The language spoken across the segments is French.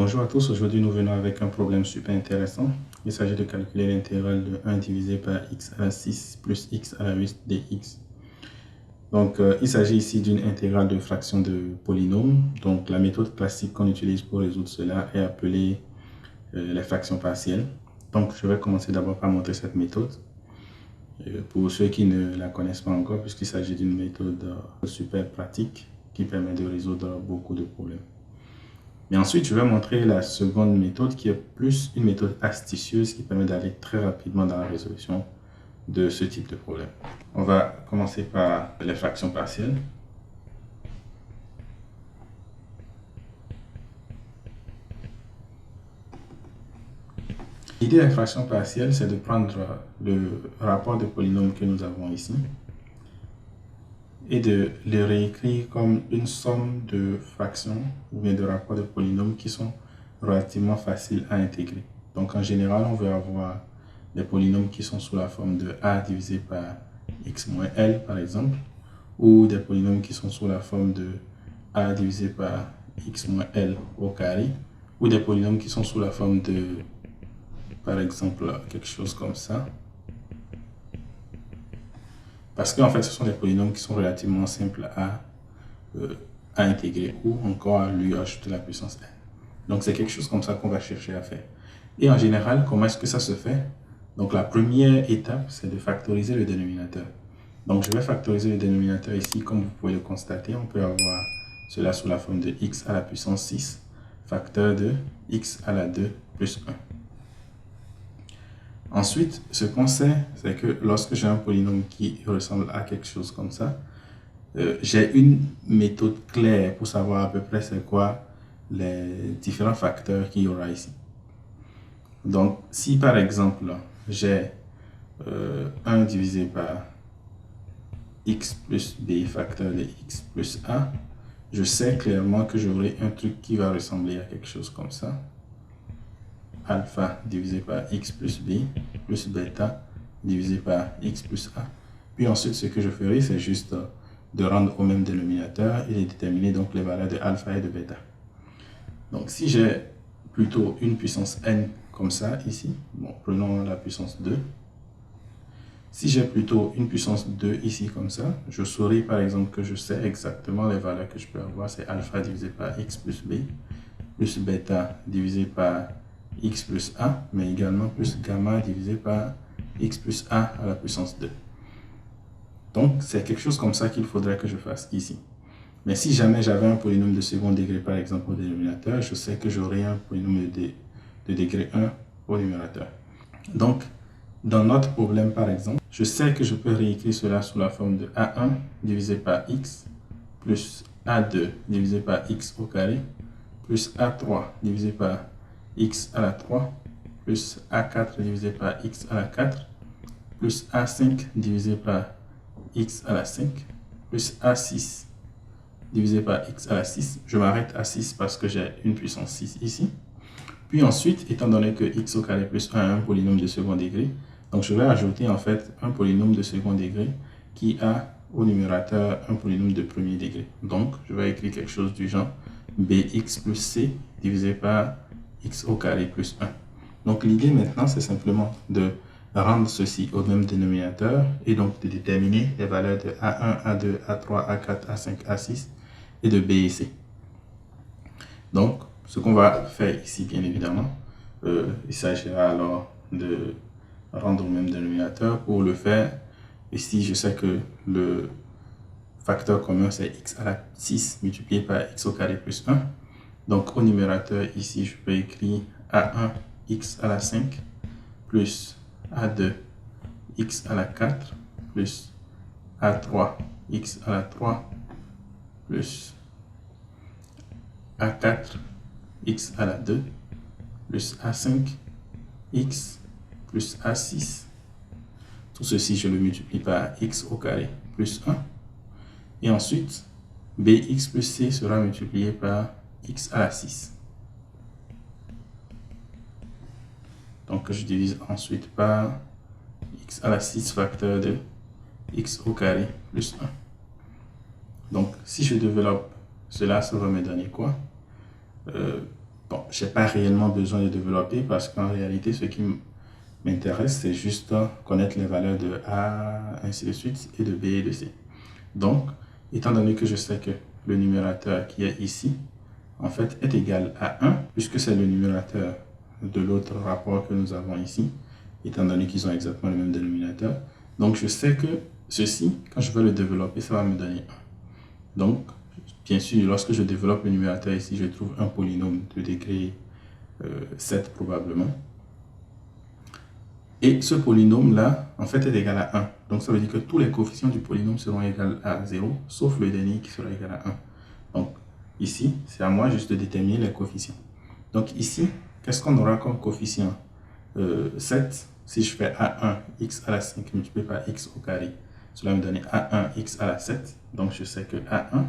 Bonjour à tous, aujourd'hui nous venons avec un problème super intéressant. Il s'agit de calculer l'intégrale de 1 divisé par x à la 6 plus x à la 8 dx. Donc il s'agit ici d'une intégrale de fraction de polynôme. Donc la méthode classique qu'on utilise pour résoudre cela est appelée les fractions partielles. Donc je vais commencer d'abord par montrer cette méthode. Pour ceux qui ne la connaissent pas encore, puisqu'il s'agit d'une méthode super pratique qui permet de résoudre beaucoup de problèmes. Mais ensuite, je vais montrer la seconde méthode qui est plus une méthode astucieuse qui permet d'aller très rapidement dans la résolution de ce type de problème. On va commencer par les fractions partielles. L'idée des fractions partielles, c'est de prendre le rapport de polynômes que nous avons ici et de le réécrire comme une somme de fractions ou bien de rapports de polynômes qui sont relativement faciles à intégrer. Donc en général, on veut avoir des polynômes qui sont sous la forme de a divisé par x moins l par exemple, ou des polynômes qui sont sous la forme de a divisé par x moins l au carré, ou des polynômes qui sont sous la forme de, par exemple, quelque chose comme ça. Parce qu'en fait, ce sont des polynômes qui sont relativement simples à intégrer ou encore à lui ajouter la puissance n. Donc, c'est quelque chose comme ça qu'on va chercher à faire. Et en général, comment est-ce que ça se fait? Donc, la première étape, c'est de factoriser le dénominateur. Donc, je vais factoriser le dénominateur ici. Comme vous pouvez le constater, on peut avoir cela sous la forme de x à la puissance 6, facteur de x à la 2 plus 1. Ensuite, ce qu'on sait, c'est que lorsque j'ai un polynôme qui ressemble à quelque chose comme ça, j'ai une méthode claire pour savoir à peu près c'est quoi les différents facteurs qu'il y aura ici. Donc, si par exemple, j'ai 1 divisé par x plus b facteur de x plus a, je sais clairement que j'aurai un truc qui va ressembler à quelque chose comme ça. Alpha divisé par x plus b plus bêta divisé par x plus a. Puis ensuite, ce que je ferai, c'est juste de rendre au même dénominateur et de déterminer donc les valeurs de alpha et de bêta. Donc, si j'ai plutôt une puissance n comme ça ici, bon, prenons la puissance 2. Si j'ai plutôt une puissance 2 ici comme ça, je saurai par exemple que je sais exactement les valeurs que je peux avoir. C'est alpha divisé par x plus b plus bêta divisé par x plus a, mais également plus gamma divisé par x plus a à la puissance 2. Donc, c'est quelque chose comme ça qu'il faudrait que je fasse ici. Mais si jamais j'avais un polynôme de second degré, par exemple, au dénominateur, je sais que j'aurai un polynôme de degré 1 au numérateur. Donc, dans notre problème, par exemple, je sais que je peux réécrire cela sous la forme de a1 divisé par x plus a2 divisé par x au carré plus a3 divisé par x à la 3 plus a4 divisé par x à la 4 plus a5 divisé par x à la 5 plus a6 divisé par x à la 6. Je m'arrête à 6 parce que j'ai une puissance 6 ici. Puis ensuite, étant donné que x au carré plus 1 est un polynôme de second degré, donc je vais ajouter en fait un polynôme de second degré qui a au numérateur un polynôme de premier degré. Donc, je vais écrire quelque chose du genre bx plus c divisé par x au carré plus 1. Donc, l'idée maintenant, c'est simplement de rendre ceci au même dénominateur et donc de déterminer les valeurs de A1, A2, A3, A4, A5, A6 et de B et C. Donc, ce qu'on va faire ici, bien évidemment, il s'agira alors de rendre au même dénominateur. Pour le faire, ici, je sais que le facteur commun, c'est x à la 6 multiplié par x au carré plus 1. Donc, au numérateur, ici, je peux écrire A1, x à la 5, plus A2, x à la 4, plus A3, x à la 3, plus A4, x à la 2, plus A5, x, plus A6. Tout ceci, je le multiplie par x au carré plus 1. Et ensuite, bx plus c sera multiplié par x à la 6. Donc, je divise ensuite par x à la 6 facteur de x au carré plus 1. Donc, si je développe cela, ça va me donner quoi? Bon, je n'ai pas réellement besoin de développer parce qu'en réalité, ce qui m'intéresse, c'est juste connaître les valeurs de A, ainsi de suite, et de B et de C. Donc, étant donné que je sais que le numérateur qui est ici, en fait, est égal à 1, puisque c'est le numérateur de l'autre rapport que nous avons ici, étant donné qu'ils ont exactement le même dénominateur. Donc, je sais que ceci, quand je vais le développer, ça va me donner 1. Donc, bien sûr, lorsque je développe le numérateur ici, je trouve un polynôme de degré 7 probablement. Et ce polynôme-là, en fait, est égal à 1. Donc, ça veut dire que tous les coefficients du polynôme seront égaux à 0, sauf le dernier qui sera égal à 1. Donc, ici, c'est à moi juste de déterminer les coefficients. Donc, ici, qu'est-ce qu'on aura comme coefficient 7, si je fais A1 x à la 5 multiplié par x au carré, cela me donne A1 x à la 7. Donc, je sais que A1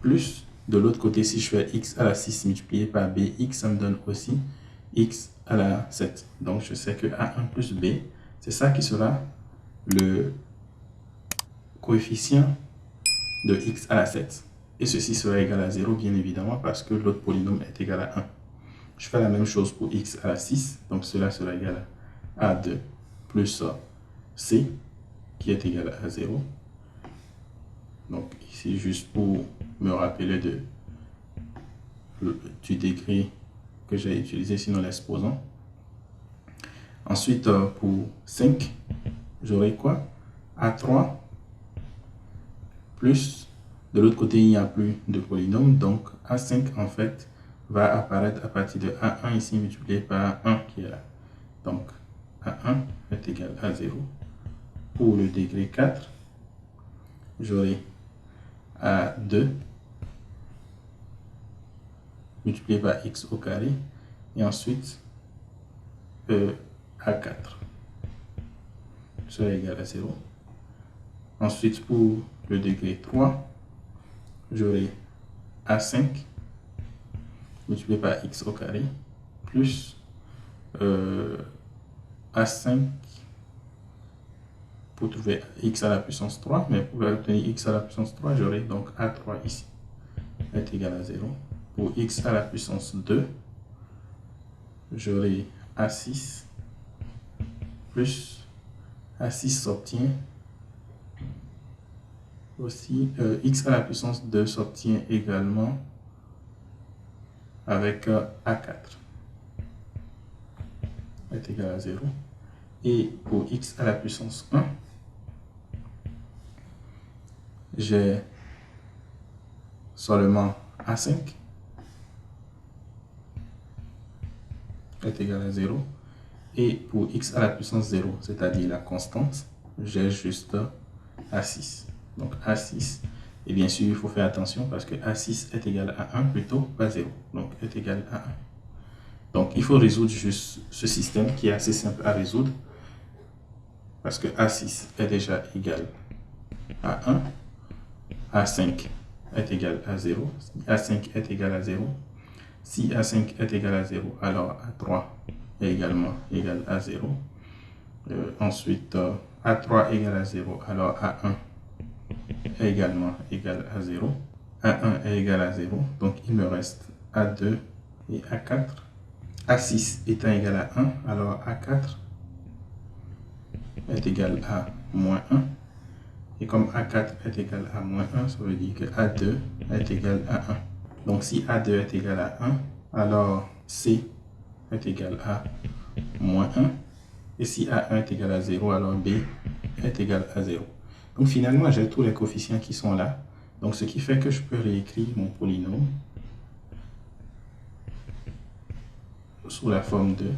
plus, de l'autre côté, si je fais x à la 6 multiplié par bx, ça me donne aussi x à la 7. Donc, je sais que A1 plus B, c'est ça qui sera le coefficient de x à la 7. Et ceci sera égal à 0, bien évidemment, parce que l'autre polynôme est égal à 1. Je fais la même chose pour x à la 6. Donc, cela sera égal à A2 plus C, qui est égal à 0. Donc, ici, juste pour me rappeler du degré que j'ai utilisé, sinon l'exposant. Ensuite, pour 5, j'aurai quoi? A3 plus, de l'autre côté, il n'y a plus de polynôme. Donc, A5, en fait, va apparaître à partir de A1 ici multiplié par 1 qui est là. Donc, A1 est égal à 0. Pour le degré 4, j'aurai A2 multiplié par x au carré et ensuite A4 sera égal à 0. Ensuite, pour le degré 3, j'aurai A5 multiplié par x au carré plus A5 pour trouver x à la puissance 3, mais pour obtenir x à la puissance 3, j'aurai donc A3 ici est égal à 0. Pour x à la puissance 2, j'aurai A6 plus A6 s'obtient aussi, x à la puissance 2 s'obtient également avec A4 est égal à 0. Et pour x à la puissance 1, j'ai seulement A5 est égal à 0. Et pour x à la puissance 0, c'est-à-dire la constante, j'ai juste A6. Donc A6, et bien sûr, il faut faire attention parce que A6 est égal à 1 plutôt, pas 0. Donc est égal à 1. Donc il faut résoudre juste ce système qui est assez simple à résoudre parce que A6 est déjà égal à 1. A5 est égal à 0. Si A5 est égal à 0, si A5 est égal à 0, alors A3 est également égal à 0. Ensuite, A3 égale à 0, alors A1 est également égal à 0. A1 est égal à 0, donc il me reste A2 et A4. A6 étant égal à 1, alors A4 est égal à moins 1. Et comme A4 est égal à moins 1, ça veut dire que A2 est égal à 1. Donc si A2 est égal à 1, alors C est égal à moins 1. Et si A1 est égal à 0, alors B est égal à 0. Donc finalement, j'ai tous les coefficients qui sont là. Donc ce qui fait que je peux réécrire mon polynôme sous la forme de,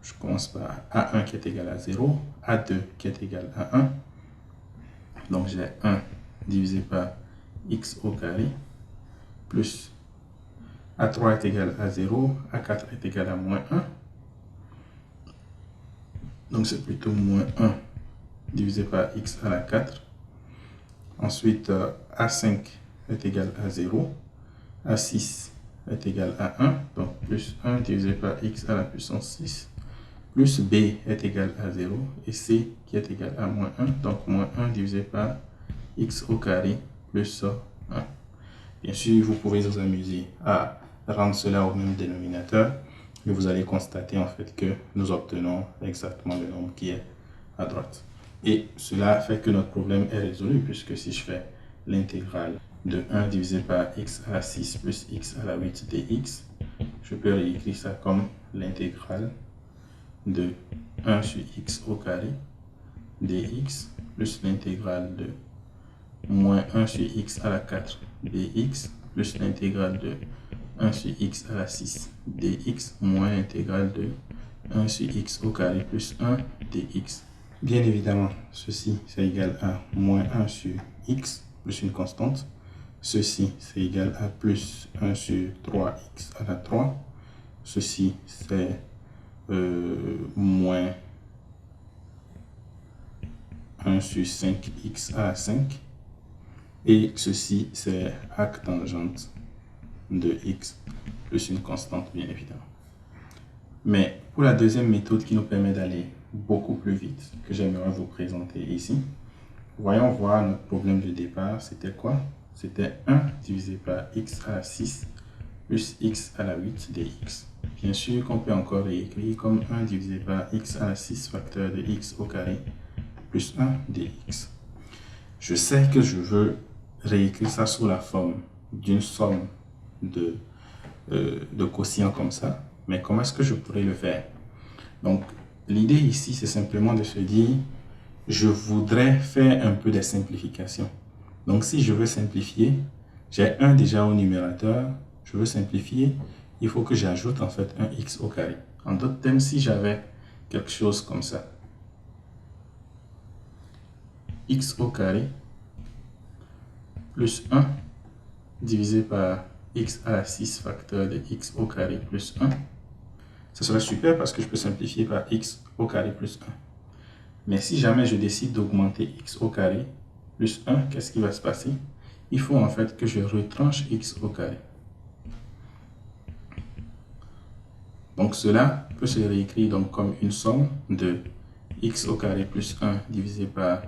je commence par A1 qui est égal à 0, A2 qui est égal à 1. Donc j'ai 1 divisé par x au carré plus A3 est égal à 0, A4 est égal à moins 1. Donc c'est plutôt moins 1 divisé par x à la 4. Ensuite, A5 est égal à 0, A6 est égal à 1, donc plus 1 divisé par x à la puissance 6, plus B est égal à 0, et C qui est égal à moins 1, donc moins 1 divisé par x au carré plus 1. Bien sûr, vous pouvez vous amuser à rendre cela au même dénominateur, et vous allez constater en fait que nous obtenons exactement le nombre qui est à droite. Et cela fait que notre problème est résolu, puisque si je fais l'intégrale de 1 divisé par x à la 6 plus x à la 8 dx, je peux réécrire ça comme l'intégrale de 1 sur x au carré dx plus l'intégrale de moins 1 sur x à la 4 dx plus l'intégrale de 1 sur x à la 6 dx moins l'intégrale de 1 sur x au carré plus 1 dx. Bien évidemment, ceci c'est égal à moins 1 sur x plus une constante. Ceci c'est égal à plus 1 sur 3x à la 3. Ceci c'est moins 1 sur 5x à la 5. Et ceci, c'est arc tangente de x plus une constante, bien évidemment. Mais pour la deuxième méthode qui nous permet d'aller beaucoup plus vite, que j'aimerais vous présenter ici, voyons voir notre problème de départ. C'était quoi? C'était 1 divisé par x à la 6 plus x à la 8 dx. Bien sûr qu'on peut encore réécrire comme 1 divisé par x à la 6 facteur de x au carré plus 1 dx. Je sais que je veux réécrire ça sous la forme d'une somme de quotients comme ça, mais comment est-ce que je pourrais le faire? Donc, l'idée ici, c'est simplement de se dire, je voudrais faire un peu de simplification. Donc, si je veux simplifier, j'ai 1 déjà au numérateur, je veux simplifier, il faut que j'ajoute en fait un x au carré. En d'autres termes, si j'avais quelque chose comme ça, x au carré plus 1 divisé par x à la 6 facteur de x au carré plus 1. Ce serait super parce que je peux simplifier par x au carré plus 1. Mais si jamais je décide d'augmenter x au carré plus 1, qu'est-ce qui va se passer? Il faut en fait que je retranche x au carré. Donc cela peut se réécrire donc comme une somme de x au carré plus 1 divisé par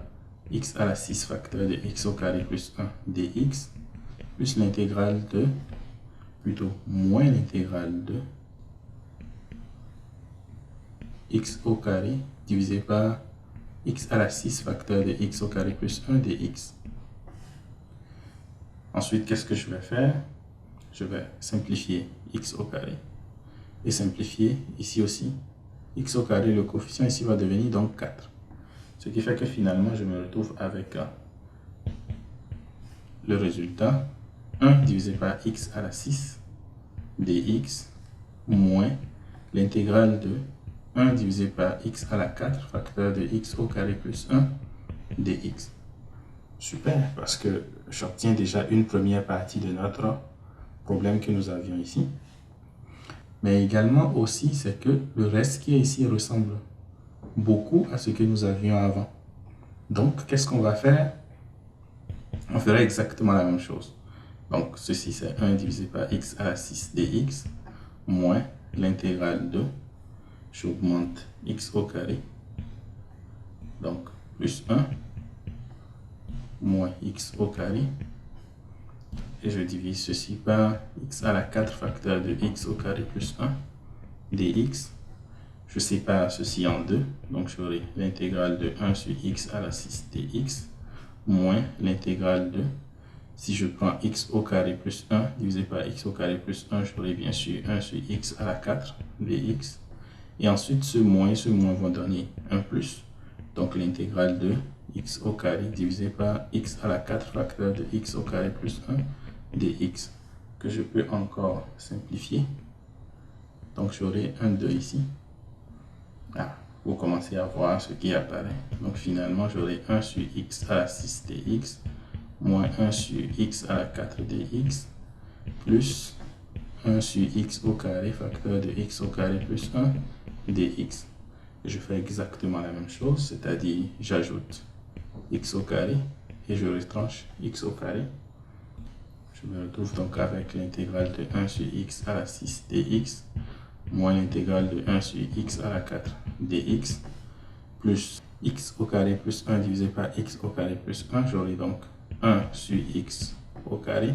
x à la 6 facteur de x au carré plus 1 dx plus l'intégrale de, plutôt moins l'intégrale de x au carré divisé par x à la 6 facteur de x au carré plus 1 dx. Ensuite, qu'est-ce que je vais faire? Je vais simplifier x au carré et simplifier ici aussi. X au carré, le coefficient ici va devenir donc 4. Ce qui fait que finalement, je me retrouve avec le résultat 1 divisé par x à la 6 dx moins l'intégrale de 1 divisé par x à la 4 facteur de x au carré plus 1 dx. Super, parce que j'obtiens déjà une première partie de notre problème que nous avions ici. Mais également aussi, c'est que le reste qui est ici ressemble beaucoup à ce que nous avions avant. Donc, qu'est-ce qu'on va faire? On ferait exactement la même chose. Donc, ceci, c'est 1 divisé par x à la 6 dx moins l'intégrale de, j'augmente x au carré, donc plus 1 moins x au carré, et je divise ceci par x à la 4 facteur de x au carré plus 1 dx. Je sépare ceci en deux, donc j'aurai l'intégrale de 1 sur x à la 6 dx moins l'intégrale de, si je prends x au carré plus 1 divisé par x au carré plus 1, j'aurai bien sûr 1 sur x à la 4 dx. Et ensuite, ce moins vont donner un plus. Donc l'intégrale de x au carré divisé par x à la 4 facteur de x au carré plus 1 dx, que je peux encore simplifier. Donc j'aurai un 2 ici. Ah, vous commencez à voir ce qui apparaît. Donc finalement, j'aurai 1 sur x à la 6 dx moins 1 sur x à la 4 dx plus 1 sur x au carré facteur de x au carré plus 1 dx. Je fais exactement la même chose, c'est-à-dire j'ajoute x au carré et je retranche x au carré. Je me retrouve donc avec l'intégrale de 1 sur x à la 6 dx moins l'intégrale de 1 sur x à la 4 dx plus x au carré plus 1 divisé par x au carré plus 1. J'aurai donc 1 sur x au carré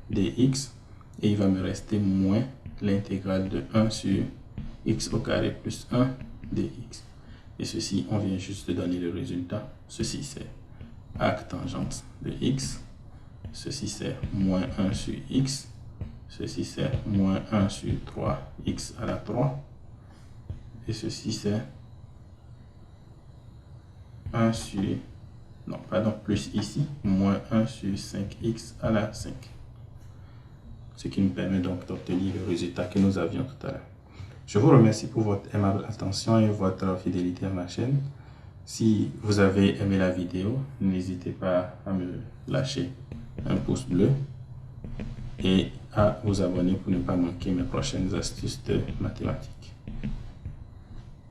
dx, et il va me rester moins l'intégrale de 1 sur x au carré plus 1 dx. Et ceci, on vient juste de donner le résultat. Ceci, c'est arc tangente de x. Ceci, c'est moins 1 sur x. Ceci, c'est moins 1 sur 3x à la 3. Et ceci, c'est 1 sur... Non, pardon, plus ici, moins 1 sur 5x à la 5. Ce qui nous permet donc d'obtenir le résultat que nous avions tout à l'heure. Je vous remercie pour votre aimable attention et votre fidélité à ma chaîne. Si vous avez aimé la vidéo, n'hésitez pas à me lâcher un pouce bleu et à vous abonner pour ne pas manquer mes prochaines astuces de mathématiques.